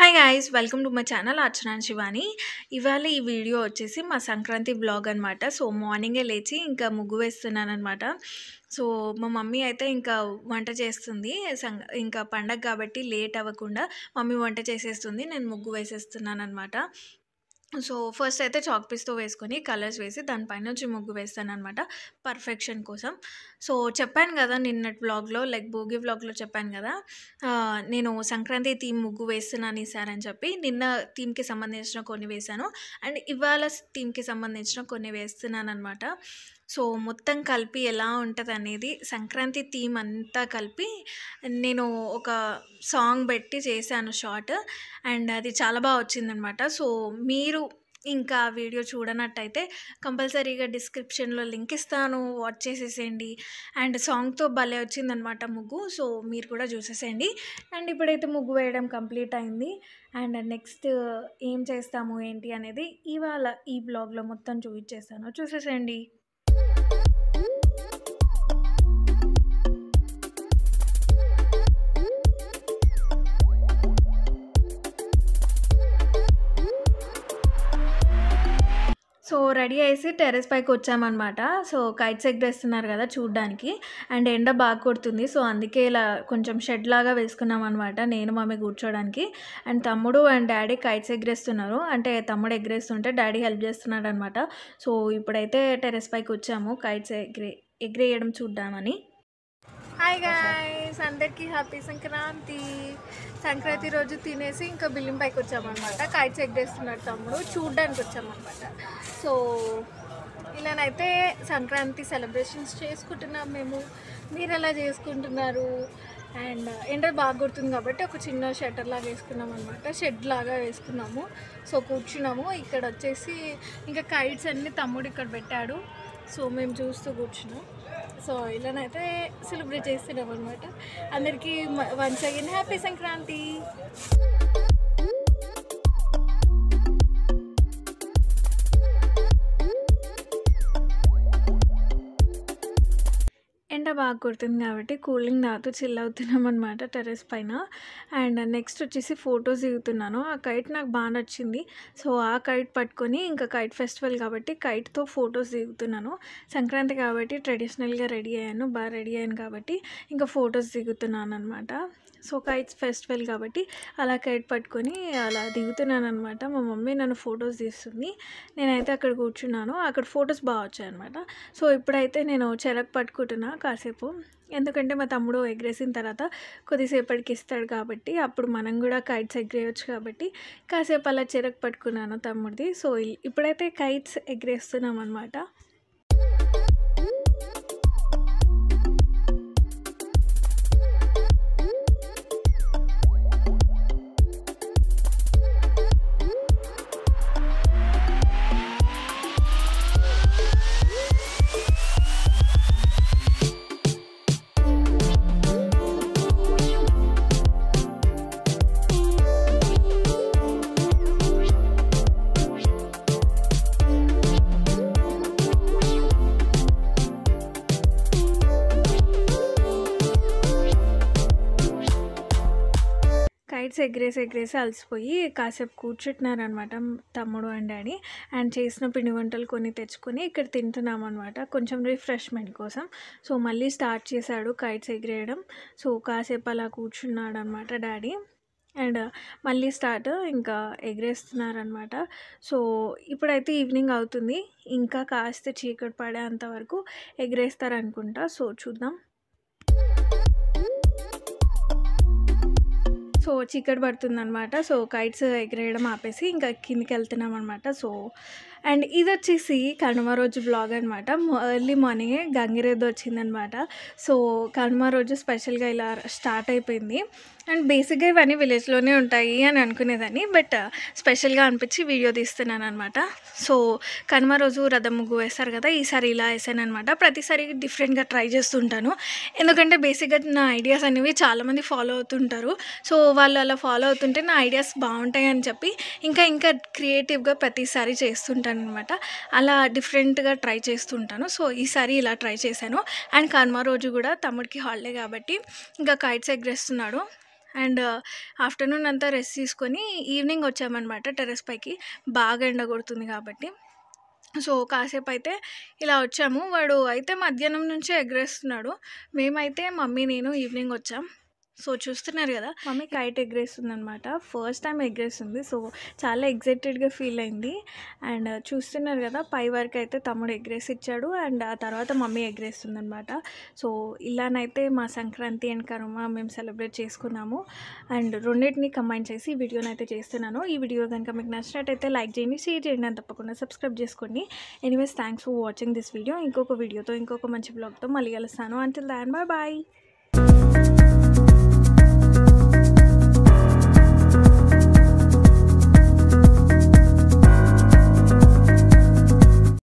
Hi guys welcome to my channel Archana Shivani. ఇవాళ ఈ video వచ్చేసి మా సంక్రాంతి బ్లాగ్ అనమాట. సో మార్నింగే లేచి ఇంకా ముగ్గు వేస్తున్నాను అనమాట. సో మా మమ్మీ అయితే ఇంకా వంట చేస్తుంది. ఇంకా పండగ కాబట్టి లేట్ అవ్వకుండా మమ్మీ వంట చేసేస్తుంది, నేను ముగ్గు వేసేస్తున్నాను అనమాట. సో ఫస్ట్ అయితే చాక్ పీస్తో వేసుకొని కలర్స్ వేసి దానిపైన నుంచి ముగ్గు వేస్తాను అనమాట, పర్ఫెక్షన్ కోసం. సో చెప్పాను కదా నిన్నటి వ్లాగ్లో, లైక్ భోగి వ్లాగ్లో చెప్పాను కదా, నేను సంక్రాంతి థీమ్ ముగ్గు వేస్తున్నాను ఈసారి అని చెప్పి. నిన్న థీమ్కి సంబంధించిన కొన్ని వేశాను అండ్ ఇవాళ థీమ్కి సంబంధించిన కొన్ని వేస్తున్నాను అనమాట. సో మొత్తం కలిపి ఎలా ఉంటుంది అనేది, సంక్రాంతి థీమ్ అంతా కలిపి నేను ఒక సాంగ్ పెట్టి చేశాను షార్ట్, అండ్ అది చాలా బాగా వచ్చిందనమాట. సో మీరు ఇంకా వీడియో చూడనట్టయితే కంపల్సరీగా డిస్క్రిప్షన్లో లింక్ ఇస్తాను, వాచ్ చేసేసేయండి. అండ్ సాంగ్తో భలే వచ్చిందనమాట ముగ్గు, సో మీరు కూడా చూసేసేయండి. అండ్ ఇప్పుడైతే ముగ్గు వేయడం కంప్లీట్ అయింది. అండ్ నెక్స్ట్ ఏం చేస్తాము ఏంటి అనేది ఇవాళ ఈ బ్లాగ్లో మొత్తం చూపించేస్తాను, చూసేసేయండి. సో రెడీ అయ్యేసి టెర్రస్ పైకి వచ్చామన్నమాట. సో కైట్స్ ఎగరేస్తున్నారు కదా చూడ్డానికి, అండ్ ఎండ బాగా కొడుతుంది. సో అందుకే ఇలా కొంచెం షెడ్ లాగా వేసుకున్నాం అనమాట, నేను మమ్మీ కూర్చోడానికి. అండ్ తమ్ముడు అండ్ డాడీ కైట్స్ ఎగరేస్తున్నారు, అంటే తమ్ముడు ఎగరేస్తుంటే డాడీ హెల్ప్ చేస్తున్నాడు అనమాట. సో ఇప్పుడైతే టెర్రస్ పైకి వచ్చాము కైట్స్ ఎగరేయడం చూద్దామని. హాయ్ గాయ్స్, అందరికీ హ్యాపీ సంక్రాంతి. సంక్రాంతి రోజు తినేసి ఇంకా బిల్డింగ్ పైకి వచ్చామన్నమాట. కైట్స్ ఎగరేస్తున్నాడు తమ్ముడు, చూడ్డానికి వచ్చామన్నమాట. సో ఇలానైతే సంక్రాంతి సెలబ్రేషన్స్ చేసుకుంటున్నాం మేము. మీరు ఎలా చేసుకుంటున్నారు? అండ్ ఎండ బాగా కొడుతుంది కాబట్టి ఒక చిన్న షట్టర్ లాగా వేసుకున్నాం అనమాట, షెడ్ లాగా వేసుకున్నాము. సో కూర్చున్నాము. ఇక్కడ వచ్చేసి ఇంకా కైట్స్ అన్నీ తమ్ముడు ఇక్కడ పెట్టాడు, సో మేము చూస్తూ కూర్చున్నాం. సో ఇలానైతే సెలబ్రేట్ చేస్తున్నాం అనమాట. అందరికీ వన్స్ అగైన్ హ్యాపీ సంక్రాంతి. ఎండ బాగా కొడుతుంది కాబట్టి కూలింగ్ తాగుతూ చిల్ అవుతున్నాం అనమాట టెర్రస్ పైన. అండ్ నెక్స్ట్ వచ్చేసి ఫొటోస్ దిగుతున్నాను. ఆ కైట్ నాకు బాగా నచ్చింది, సో ఆ కైట్ పట్టుకొని ఇంకా కైట్ ఫెస్టివల్ కాబట్టి కైట్తో ఫొటోస్ దిగుతున్నాను. సంక్రాంతి కాబట్టి ట్రెడిషనల్గా రెడీ అయ్యాను, బాగా రెడీ అయ్యాను కాబట్టి ఇంకా ఫొటోస్ దిగుతున్నాను అనమాట. సో కైట్స్ ఫెస్టివల్ కాబట్టి అలా కైట్ పట్టుకొని అలా దిగుతున్నాను అనమాట. మా మమ్మీ నన్ను ఫొటోస్ తీస్తుంది, నేనైతే అక్కడ కూర్చున్నాను. అక్కడ ఫొటోస్ బాగా వచ్చాయి అనమాట. సో ఇప్పుడైతే నేను చెరకు పట్టుకుంటున్నా కాసేపు, ఎందుకంటే మా తమ్ముడు ఎగరేసిన తర్వాత కొద్దిసేపటికి ఇస్తాడు కాబట్టి అప్పుడు మనం కూడా కైట్స్ ఎగరేయచ్చు కాబట్టి కాసేపు అలా చెరకు పట్టుకున్నాను తమ్ముడిది. సో ఇప్పుడైతే కైట్స్ ఎగరేస్తున్నాం అనమాట. కైట్స్ ఎగరేసి అలసిపోయి కాసేపు కూర్చుంటున్నారనమాట తమ్ముడు అండ్ డాడీ. అండ్ చేసిన పిండి వంటలు కొన్ని తెచ్చుకొని ఇక్కడ తింటున్నాం అనమాట, కొంచెం రిఫ్రెష్మెంట్ కోసం. సో మళ్ళీ స్టార్ట్ చేశాడు కైట్స్ ఎగరేయడం. సో కాసేపు అలా కూర్చున్నాడు అనమాట డాడీ, అండ్ మళ్ళీ స్టార్ట్ ఇంకా ఎగరేస్తున్నారనమాట. సో ఇప్పుడైతే ఈవినింగ్ అవుతుంది, ఇంకా కాస్త చీకటి పడే అంతవరకు ఎగరేస్తారనుకుంటా. సో చూద్దాం. సో చీకటి పడుతుందనమాట. సో కైట్స్ ఎగరేయడం ఆపేసి ఇంకా కిందికి వెళ్తున్నాం అనమాట. సో అండ్ ఇది వచ్చేసి కనుమ రోజు బ్లాగ్ అనమాట. ఎర్లీ మార్నింగే గంగిరెద్దు వచ్చిందనమాట. సో కనుమ రోజు స్పెషల్గా ఇలా స్టార్ట్ అయిపోయింది. అండ్ బేసిక్గా ఇవన్నీ విలేజ్లోనే ఉంటాయి అని అనుకునేదాన్ని, బట్ స్పెషల్గా అనిపించి వీడియో తీస్తున్నాను అనమాట. సో కనుమ రోజు రథం ముగ్గు వేస్తారు కదా, ఈసారి ఇలా వేసాను అనమాట. ప్రతిసారి డిఫరెంట్గా ట్రై చేస్తుంటాను, ఎందుకంటే బేసిక్గా నా ఐడియాస్ అనేవి చాలామంది ఫాలో అవుతుంటారు. సో వాళ్ళు అలా ఫాలో అవుతుంటే నా ఐడియాస్ బాగుంటాయి అని చెప్పి ఇంకా క్రియేటివ్గా ప్రతిసారి చేస్తుంటాను అనమాట. అలా డిఫరెంట్గా ట్రై చేస్తుంటాను. సో ఈసారి ఇలా ట్రై చేశాను. అండ్ కనుమ రోజు కూడా తమ్ముడికి హాలిడే కాబట్టి ఇంకా కైట్స్ ఎగరేస్తున్నాడు. అండ్ ఆఫ్టర్నూన్ అంతా రెస్ట్ తీసుకొని ఈవినింగ్ వచ్చామన్నమాట టెర్రస్ పైకి. బాగా ఎండ కొడుతుంది కాబట్టి. సో కాసేపు అయితే ఇలా వచ్చాము. వాడు అయితే మధ్యాహ్నం నుంచే ఎగరేస్తున్నాడు. మేమైతే మమ్మీ నేను ఈవినింగ్ వచ్చాం. సో చూస్తున్నారు కదా, మమ్మీ కైట్ ఎగరేస్తుంది అనమాట. First time ఎగరేస్తుంది. సో చాలా ఎగ్జైటెడ్గా ఫీల్ అయింది. అండ్ చూస్తున్నారు కదా, పై వరకు అయితే తమ్ముడు ఎగరేసి ఇచ్చాడు. అండ్ ఆ తర్వాత మమ్మీ ఎగరేస్తుంది అనమాట. సో ఇలానైతే మా సంక్రాంతి అండ్ కనుమ మేము సెలబ్రేట్ చేసుకున్నాము. అండ్ రెండింటిని కంబైన్ చేసి ఈ వీడియోని అయితే చేస్తున్నాను. ఈ వీడియో కనుక మీకు నచ్చినట్టయితే లైక్ చేయండి, షేర్ చేయండి, అని తప్పకుండా సబ్స్క్రైబ్ చేసుకోండి. Anyways thanks for watching this video. ఇంకొక వీడియోతో ఇంకొక మంచి బ్లాగ్తో మళ్ళీ కలుస్తాను. Until then bye bye.